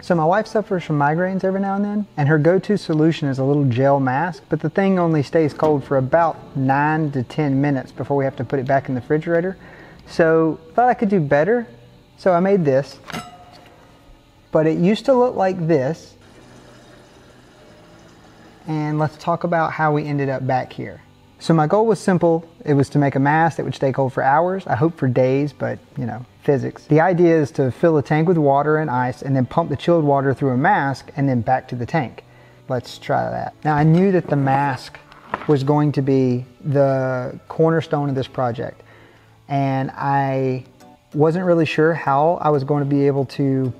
So my wife suffers from migraines every now and then, and her go-to solution is a little gel mask, but the thing only stays cold for about 9 to 10 minutes before we have to put it back in the refrigerator. So thought I could do better, so I made this. But it used to look like this. And let's talk about how we ended up back here. So my goal was simple. It was to make a mask that would stay cold for hours. I hope for days, but you know, physics. The idea is to fill the tank with water and ice and then pump the chilled water through a mask and then back to the tank. Let's try that. Now I knew that the mask was going to be the cornerstone of this project. And I wasn't really sure how I was going to be able to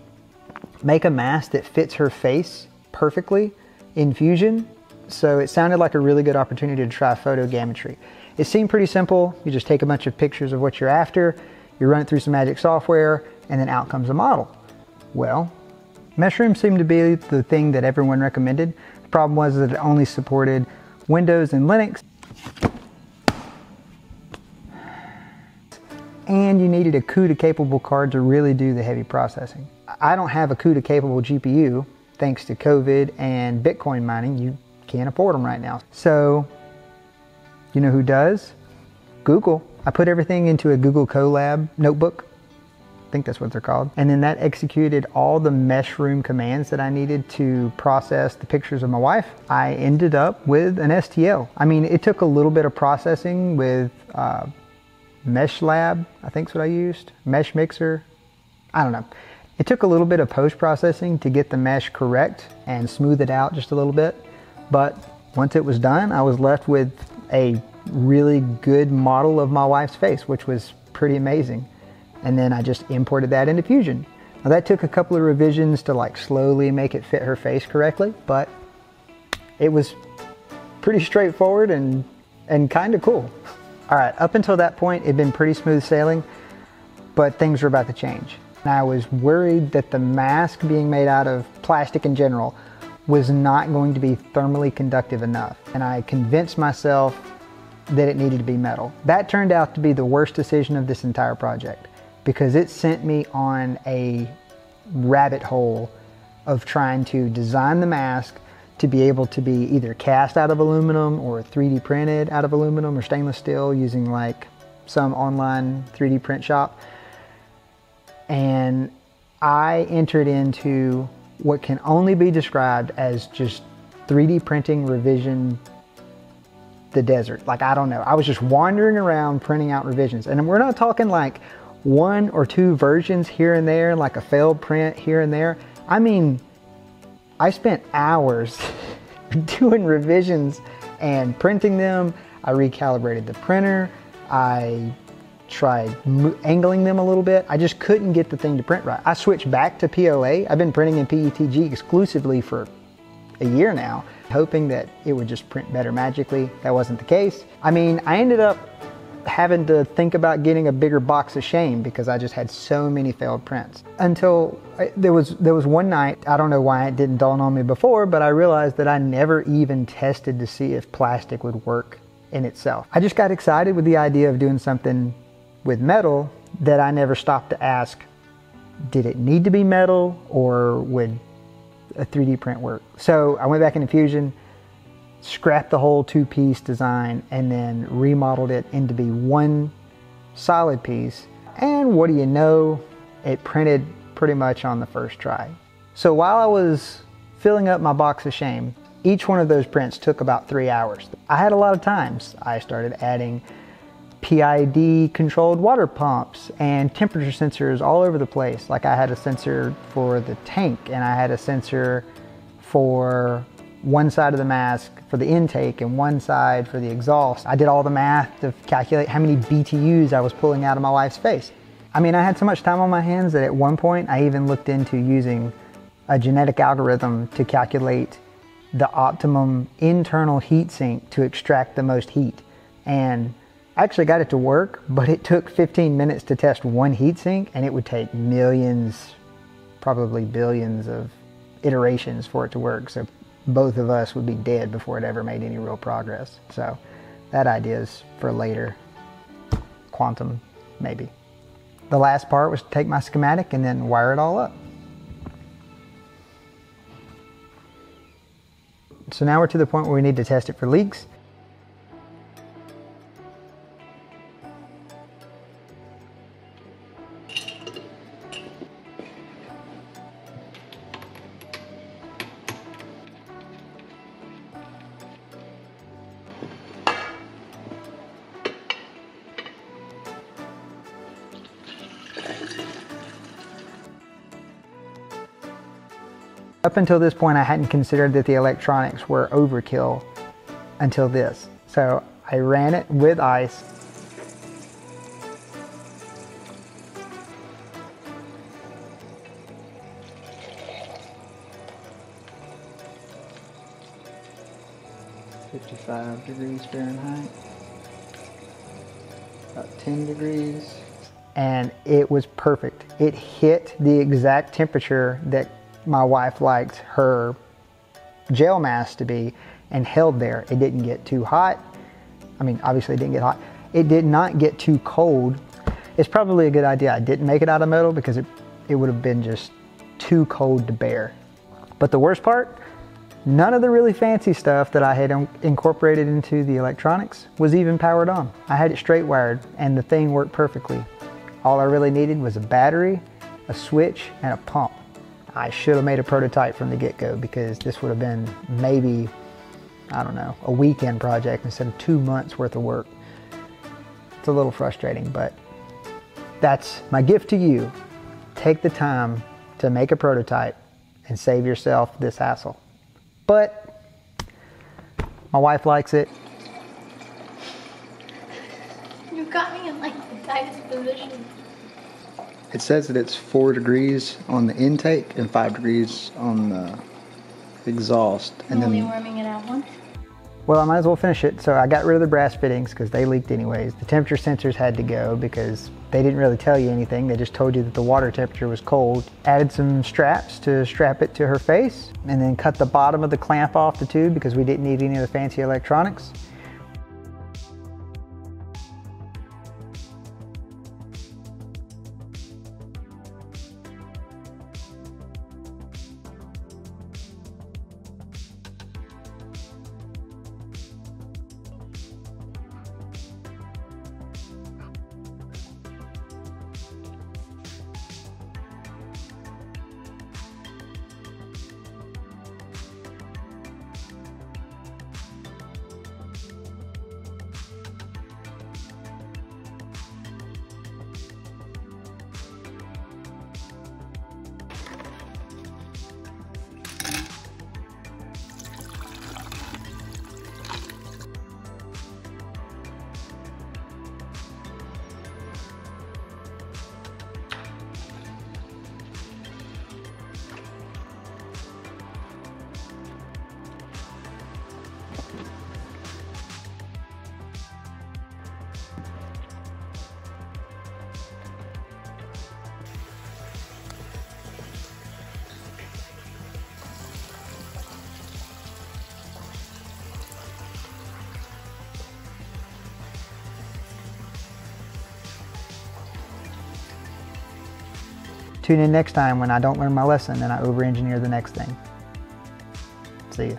make a mask that fits her face perfectly in Fusion. So it sounded like a really good opportunity to try photogrammetry. It seemed pretty simple. You just take a bunch of pictures of what you're after, you run it through some magic software, and then out comes a model. Well, Meshroom seemed to be the thing that everyone recommended. The problem was that it only supported Windows and Linux, and you needed a CUDA capable card to really do the heavy processing. I don't have a CUDA capable GPU. Thanks to COVID and Bitcoin mining, you can't afford them right now. So, you know who does? Google. I put everything into a Google Colab notebook. I think that's what they're called. And then that executed all the Meshroom commands that I needed to process the pictures of my wife. I ended up with an STL. I mean, it took a little bit of processing with Mesh Lab, I think is what I used. Mesh Mixer, I don't know. It took a little bit of post-processing to get the mesh correct and smooth it out just a little bit. But once it was done, I was left with a really good model of my wife's face, which was pretty amazing. And then I just imported that into Fusion. Now that took a couple of revisions to like slowly make it fit her face correctly, but it was pretty straightforward and kind of cool. All right, up until that point, it'd been pretty smooth sailing, but things were about to change. And I was worried that the mask being made out of plastic in general was not going to be thermally conductive enough. And I convinced myself that it needed to be metal. That turned out to be the worst decision of this entire project because it sent me on a rabbit hole of trying to design the mask to be able to be either cast out of aluminum or 3D printed out of aluminum or stainless steel using like some online 3D print shop. And I entered into what can only be described as just 3D printing revision the desert. Like, I don't know. I was just wandering around printing out revisions. And we're not talking like 1 or 2 versions here and there, like a failed print here and there. I mean, I spent hours doing revisions and printing them. I recalibrated the printer. I tried angling them a little bit. I just couldn't get the thing to print right. I switched back to PLA. I've been printing in PETG exclusively for a year now, hoping that it would just print better magically. That wasn't the case. I mean, I ended up having to think about getting a bigger box of shame because I just had so many failed prints. Until there was one night, I don't know why it didn't dawn on me before, but I realized that I never even tested to see if plastic would work in itself. I just got excited with the idea of doing something with metal that I never stopped to ask, did it need to be metal or would a 3D print work? So I went back into Fusion, scrapped the whole 2-piece design and then remodeled it into be one solid piece. And what do you know, it printed pretty much on the first try. So while I was filling up my box of shame, each one of those prints took about 3 hours. I had a lot of times. I started adding PID controlled water pumps and temperature sensors all over the place. Like I had a sensor for the tank and I had a sensor for one side of the mask for the intake and one side for the exhaust. I did all the math to calculate how many BTUs I was pulling out of my wife's face. I mean, I had so much time on my hands that at one point I even looked into using a genetic algorithm to calculate the optimum internal heat sink to extract the most heat. And I actually got it to work, but it took 15 minutes to test one heatsink, and it would take millions, probably billions of iterations for it to work. So both of us would be dead before it ever made any real progress. So that idea is for later. Quantum, maybe. The last part was to take my schematic and then wire it all up. So now we're to the point where we need to test it for leaks. Up until this point, I hadn't considered that the electronics were overkill until this. So I ran it with ice. (55 degrees Fahrenheit), about 10 degrees. And it was perfect. It hit the exact temperature that my wife liked her gel mask to be and held there. It didn't get too hot. I mean, obviously it didn't get hot. It did not get too cold. It's probably a good idea I didn't make it out of metal because it would have been just too cold to bear. But the worst part, none of the really fancy stuff that I had incorporated into the electronics was even powered on. I had it straight wired and the thing worked perfectly. All I really needed was a battery, a switch, and a pump. I should have made a prototype from the get-go because this would have been maybe, I don't know, a weekend project instead of 2 months worth of work. It's a little frustrating, but that's my gift to you. Take the time to make a prototype and save yourself this hassle. But my wife likes it. You got me in like the tightest position. It says that it's 4 degrees on the intake and 5 degrees on the exhaust. And Only then warming it out once. Well, I might as well finish it. So I got rid of the brass fittings because they leaked anyways. The temperature sensors had to go because they didn't really tell you anything. They just told you that the water temperature was cold. Added some straps to strap it to her face and then cut the bottom of the clamp off the tube because we didn't need any of the fancy electronics. Tune in next time when I don't learn my lesson and I over-engineer the next thing. See ya.